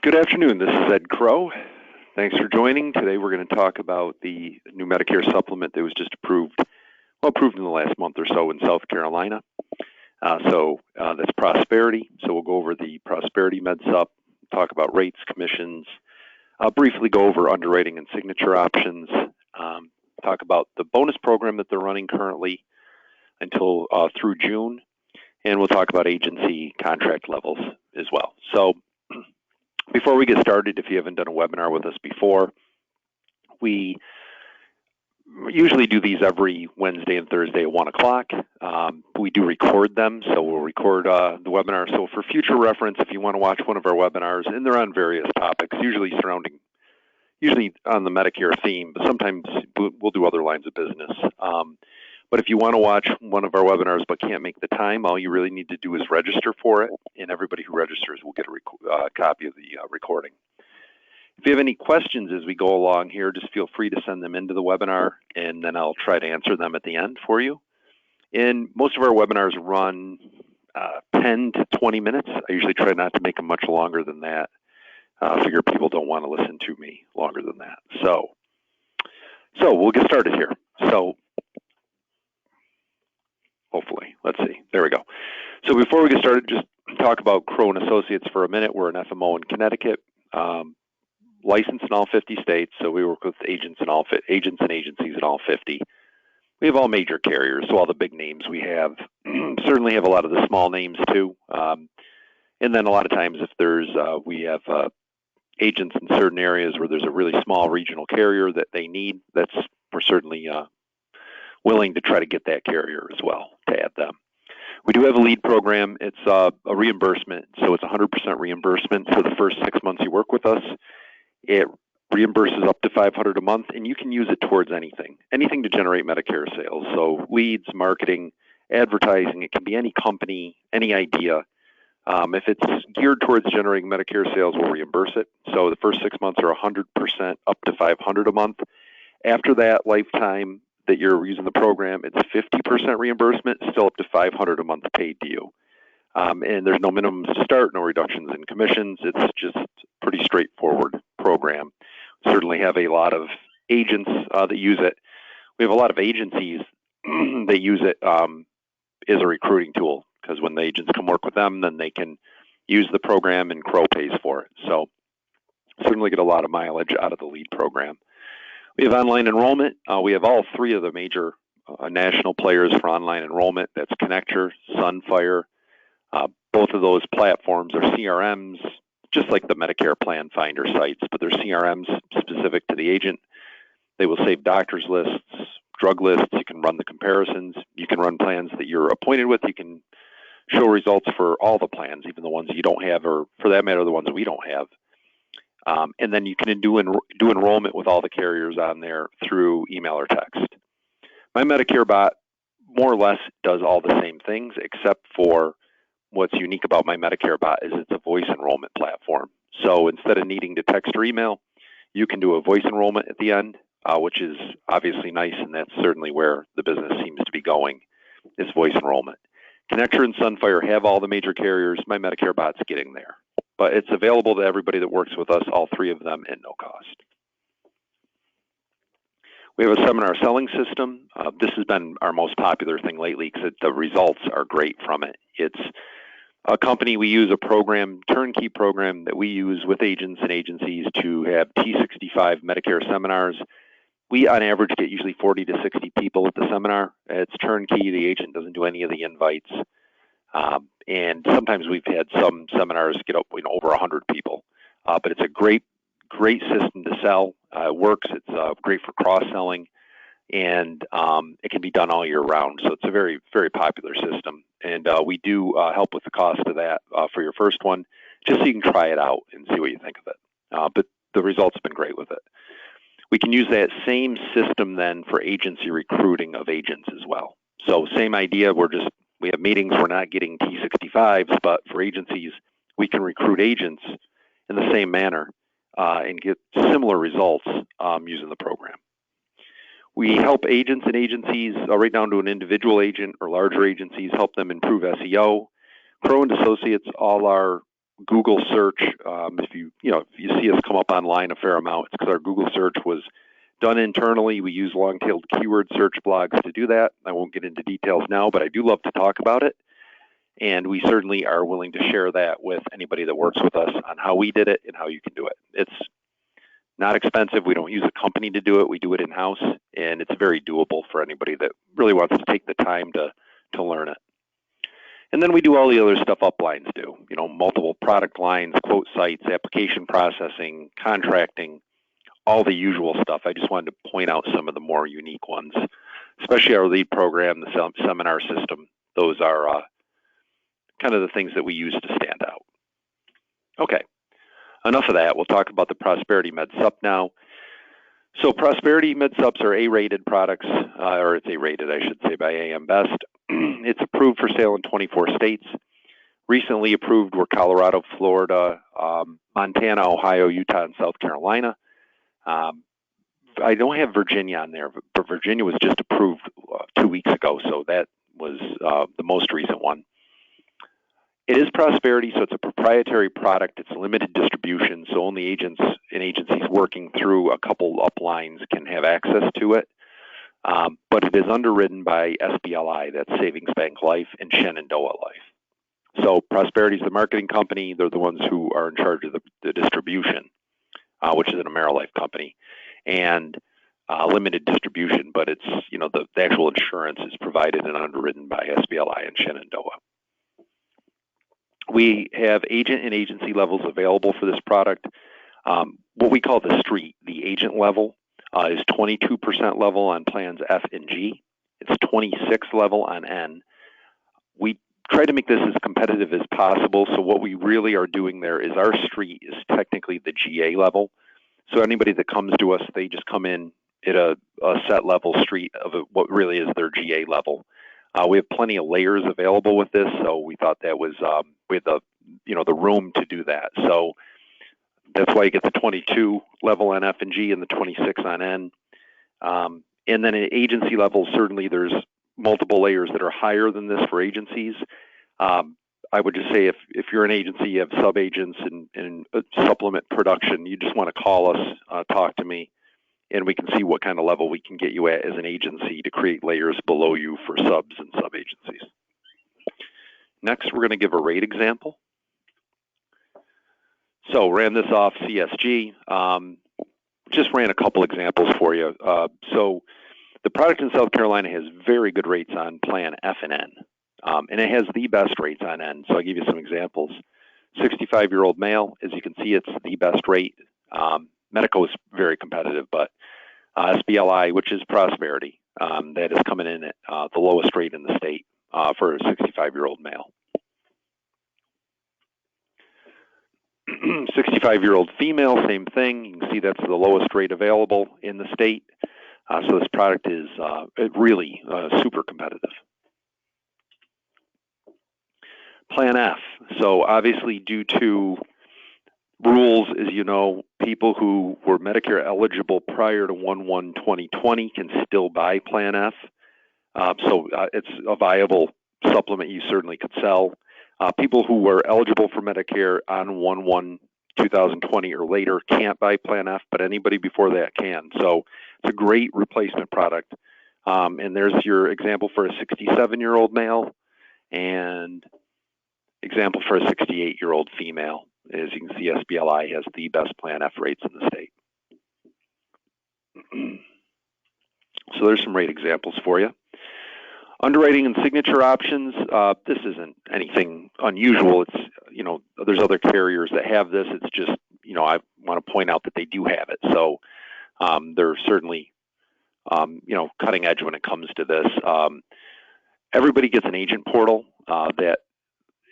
Good afternoon. This is Ed Crow. Thanks for joining. Today we're going to talk about the new Medicare supplement that was just approved in the last month or so in South Carolina. That's Prosperity. So we'll go over the Prosperity Med Sup, talk about rates, commissions, briefly go over underwriting and signature options, talk about the bonus program that they're running currently until through June, and we'll talk about agency contract levels as well. So before we get started, if you haven't done a webinar with us before, we usually do these every Wednesday and Thursday at 1 o'clock. We do record them, so we'll record the webinar. So for future reference, if you want to watch one of our webinars, and they're on various topics, usually on the Medicare theme, but sometimes we'll do other lines of business. But if you want to watch one of our webinars but can't make the time, all you really need to do is register for it, and everybody who registers will get a copy of the recording. If you have any questions as we go along here, just feel free to send them into the webinar, and then I'll try to answer them at the end for you. And most of our webinars run 10 to 20 minutes. I usually try not to make them much longer than that. I figure people don't want to listen to me longer than that. So we'll get started here. So hopefully, let's see. There we go. So before we get started, just talk about Crow & Associates for a minute. We're an FMO in Connecticut, licensed in all 50 states. So we work with agents and agencies in all 50. We have all major carriers, so all the big names we have. Certainly have a lot of the small names too. And then a lot of times if we have agents in certain areas where there's a really small regional carrier that they need, we're certainly willing to try to get that carrier as well to add them. We do have a lead program. It's a reimbursement, so it's 100% reimbursement for the first 6 months you work with us. It reimburses up to $500 a month, and you can use it towards anything to generate Medicare sales. So leads, marketing, advertising, it can be any company, any idea. If it's geared towards generating Medicare sales, we'll reimburse it. So the first 6 months are 100% up to $500 a month. After that lifetime that you're using the program, it's 50% reimbursement, still up to $500 a month paid to you. And there's no minimums to start, no reductions in commissions. It's just a pretty straightforward program. Certainly have a lot of agents that use it. We have a lot of agencies that use it as a recruiting tool, because when the agents come work with them, then they can use the program and Crow pays for it. So certainly get a lot of mileage out of the lead program. We have online enrollment. We have all three of the major national players for online enrollment. That's Connector, Sunfire. Both of those platforms are CRMs, just like the Medicare Plan Finder sites, but they're CRMs specific to the agent. They will save doctors lists, drug lists. You can run the comparisons. You can run plans that you're appointed with. You can show results for all the plans, even the ones you don't have, or for that matter, the ones we don't have. And then you can do enrollment with all the carriers on there through email or text. My Medicare bot more or less does all the same things, except for what's unique about my Medicare bot is it's a voice enrollment platform. So instead of needing to text or email, you can do a voice enrollment at the end, which is obviously nice, and that's certainly where the business seems to be going, is voice enrollment. Connector and Sunfire have all the major carriers. My Medicare bot's getting there. But it's available to everybody that works with us, all three of them, at no cost. We have a seminar selling system. This has been our most popular thing lately because the results are great from it. It's a company, we use a program, turnkey program that we use with agents and agencies to have T65 Medicare seminars. We, on average, get usually 40 to 60 people at the seminar. It's turnkey. The agent doesn't do any of the invites. And sometimes we've had some seminars get up, over 100 people. But it's a great system to sell. It works. It's great for cross-selling, and it can be done all year round. So it's a very, very popular system. And we do help with the cost of that for your first one, just so you can try it out and see what you think of it. But the results have been great with it. We can use that same system then for agency recruiting of agents as well. So same idea. We have meetings. We're not getting T65s, but for agencies, we can recruit agents in the same manner and get similar results using the program. We help agents and agencies, right down to an individual agent or larger agencies, help them improve SEO. Crow & Associates, all our Google search. If you see us come up online a fair amount, it's because our Google search was done internally. We use long-tailed keyword search blogs to do that. I won't get into details now, but I do love to talk about it. And we certainly are willing to share that with anybody that works with us on how we did it and how you can do it. It's not expensive. We don't use a company to do it. We do it in-house, and it's very doable for anybody that really wants to take the time to learn it. And then we do all the other stuff uplines do, multiple product lines, quote sites, application processing, contracting, all the usual stuff. I just wanted to point out some of the more unique ones, especially our lead program, the seminar system. Those are kind of the things that we use to stand out. Okay, enough of that. We'll talk about the Prosperity Med Supp now. So Prosperity Med Supps are A-rated products, or it's A-rated, I should say, by AM Best. It's approved for sale in 24 states. Recently approved were Colorado, Florida, Montana, Ohio, Utah, and South Carolina. I don't have Virginia on there, but Virginia was just approved 2 weeks ago, so that was the most recent one. It is Prosperity, so it's a proprietary product. It's limited distribution, so only agents and agencies working through a couple uplines can have access to it. But it is underwritten by SBLI, that's Savings Bank Life, and Shenandoah Life. So Prosperity is the marketing company. They're the ones who are in charge of the distribution, which is an AmeriLife company, and limited distribution. But it's the actual insurance is provided and underwritten by SBLI and Shenandoah. We have agent and agency levels available for this product. What we call the street, the agent level, is 22% level on plans F and G. It's 26 level on N. We try to make this as competitive as possible. So what we really are doing there is our street is technically the GA level. So anybody that comes to us, they just come in at a set level street of what really is their GA level. We have plenty of layers available with this, so we thought that was we had the room to do that. So that's why you get the 22 level on F and G and the 26 on N. And then at agency level, certainly there's multiple layers that are higher than this for agencies. I would just say if you're an agency, you have sub-agents and supplement production, you just want to call us, talk to me, and we can see what kind of level we can get you at as an agency to create layers below you for subs and sub-agencies. Next, we're going to give a rate example. So ran this off CSG. Just ran a couple examples for you. So the product in South Carolina has very good rates on plan F and N. And it has the best rates on N. So I'll give you some examples. 65-year-old male, as you can see, it's the best rate. Medico is very competitive, but SBLI, which is Prosperity, that is coming in at the lowest rate in the state for a 65-year-old male. 65-year-old female, same thing. You can see that's the lowest rate available in the state. So this product is really super competitive. Plan F. So obviously due to rules, as you know, people who were Medicare eligible prior to 1/1/2020 can still buy Plan F. So it's a viable supplement you certainly could sell. People who were eligible for Medicare on 1/1/2020 or later can't buy Plan F, but anybody before that can. So it's a great replacement product. And there's your example for a 67-year-old male and example for a 68-year-old female. As you can see, SBLI has the best Plan F rates in the state. So there's some rate examples for you. Underwriting and signature options, this isn't anything unusual. It's, there's other carriers that have this. It's just, I want to point out that they do have it. So they're certainly, cutting edge when it comes to this. Everybody gets an agent portal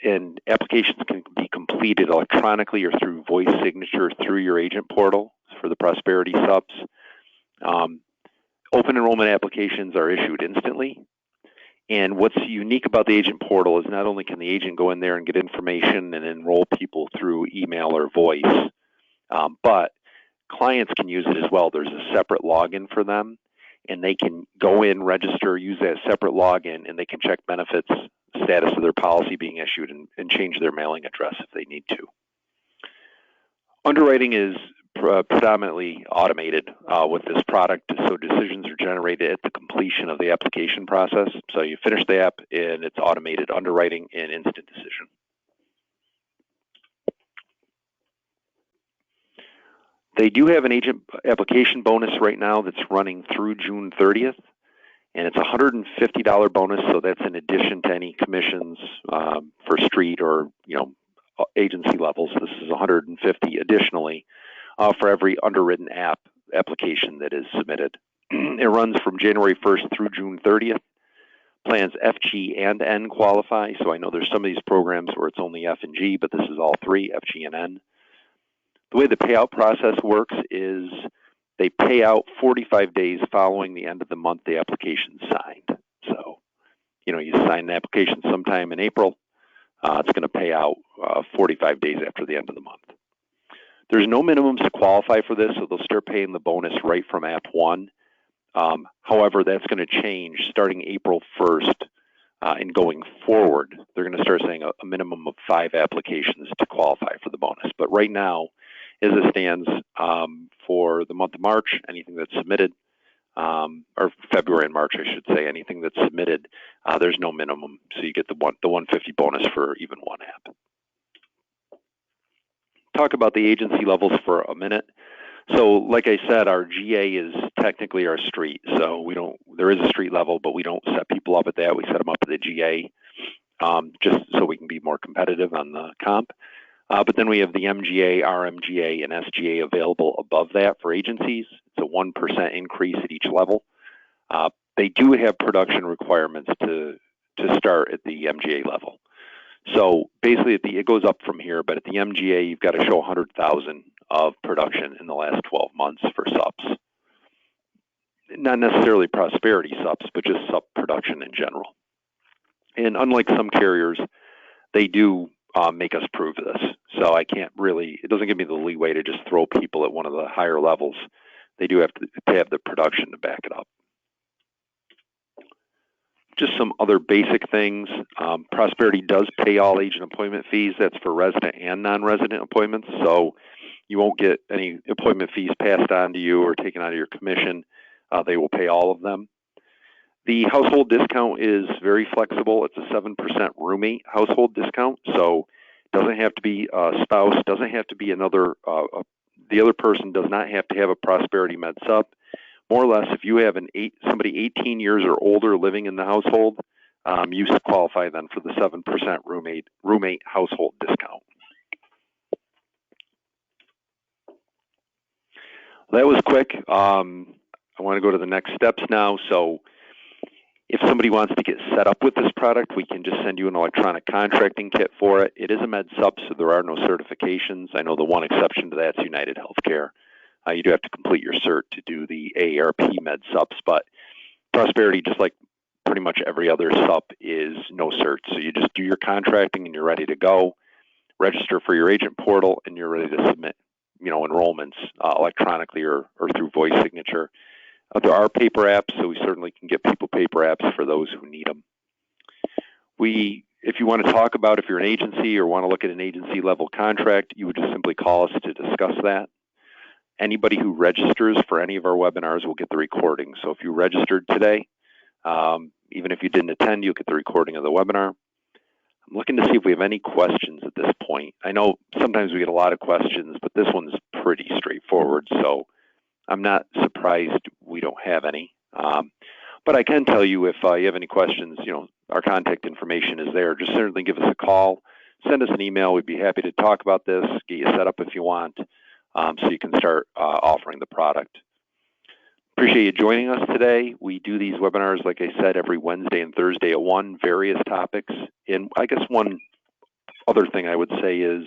and applications can be completed electronically or through voice signature through your agent portal for the Prosperity subs. Open enrollment applications are issued instantly. And what's unique about the agent portal is not only can the agent go in there and get information and enroll people through email or voice, but clients can use it as well. There's a separate login for them. and they can go in, register, use that separate login, and they can check benefits, status of their policy being issued, and change their mailing address if they need to. Underwriting is predominantly automated with this product, so decisions are generated at the completion of the application process. So you finish the app, and it's automated underwriting and instant decision. They do have an agent application bonus right now that's running through June 30th, and it's a $150 bonus, so that's in addition to any commissions for street or agency levels. This is $150 additionally for every underwritten application that is submitted. It runs from January 1st through June 30th. Plans F, G, and N qualify, so I know there's some of these programs where it's only F and G, but this is all three, F, G, and N. The way the payout process works is they pay out 45 days following the end of the month the application is signed. So, you sign the application sometime in April, it's going to pay out 45 days after the end of the month. There's no minimums to qualify for this, so they'll start paying the bonus right from App 1. However, that's going to change starting April 1st and going forward. They're going to start saying a minimum of 5 applications to qualify for the bonus. But right now, as it stands for the month of March, anything that's submitted, or February and March, I should say, anything that's submitted, there's no minimum. So you get the 150 bonus for even one app. Talk about the agency levels for a minute. So like I said, our GA is technically our street. So there is a street level, but we don't set people up at that. We set them up at the GA just so we can be more competitive on the comp. But then we have the MGA, RMGA, and SGA available above that for agencies. It's a 1% increase at each level. They do have production requirements to start at the MGA level. So basically, it goes up from here, but at the MGA, you've got to show 100,000 of production in the last 12 months for subs. Not necessarily prosperity subs, but just sub production in general. And unlike some carriers, they do make us prove this. So it doesn't give me the leeway to just throw people at one of the higher levels. They do have to have the production to back it up. Just some other basic things. Prosperity does pay all agent appointment fees. That's for resident and non-resident appointments. So you won't get any appointment fees passed on to you or taken out of your commission. They will pay all of them. The household discount is very flexible. It's a 7% roommate household discount. So it doesn't have to be a spouse, doesn't have to be another, the other person does not have to have a Prosperity Med Sup. More or less, if you have somebody 18 years or older living in the household, you qualify then for the 7% roommate household discount. That was quick. I want to go to the next steps now. So if somebody wants to get set up with this product, we can just send you an electronic contracting kit for it. It is a Med Sup, so there are no certifications. I know the one exception to that is United Healthcare. You do have to complete your cert to do the AARP Med Sups, but Prosperity, just like pretty much every other sup, is no cert. So you just do your contracting and you're ready to go. Register for your agent portal and you're ready to submit, enrollments electronically or through voice signature. There are paper apps, so we certainly can get people paper apps for those who need them. If you want to talk about if you're an agency or want to look at an agency level contract, you would just simply call us to discuss that. Anybody who registers for any of our webinars will get the recording. So if you registered today, even if you didn't attend, you'll get the recording of the webinar. I'm looking to see if we have any questions at this point. I know sometimes we get a lot of questions, but this one's pretty straightforward, so I'm not surprised we don't have any. But I can tell you if you have any questions, our contact information is there. Just certainly give us a call, send us an email. We'd be happy to talk about this, get you set up if you want, so you can start offering the product. Appreciate you joining us today. We do these webinars, like I said, every Wednesday and Thursday at 1, various topics. And I guess one other thing I would say is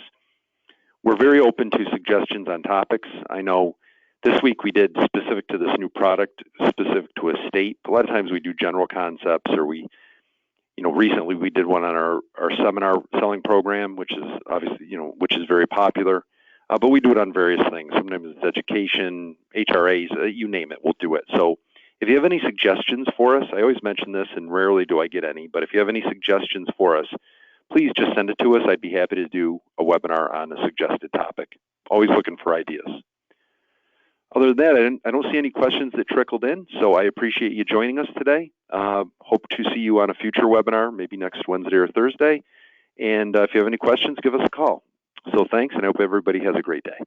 we're very open to suggestions on topics. I know this week we did specific to this new product, specific to a state. A lot of times we do general concepts, or recently we did one on our seminar selling program, which is obviously, which is very popular. But we do it on various things. Sometimes it's education, HRAs, you name it, we'll do it. So If you have any suggestions for us, I always mention this and rarely do I get any, but if you have any suggestions for us, please just send it to us. I'd be happy to do a webinar on a suggested topic. Always looking for ideas. Other than that, I don't see any questions that trickled in, so I appreciate you joining us today. Hope to see you on a future webinar, maybe next Wednesday or Thursday. And if you have any questions, give us a call. So thanks, and I hope everybody has a great day.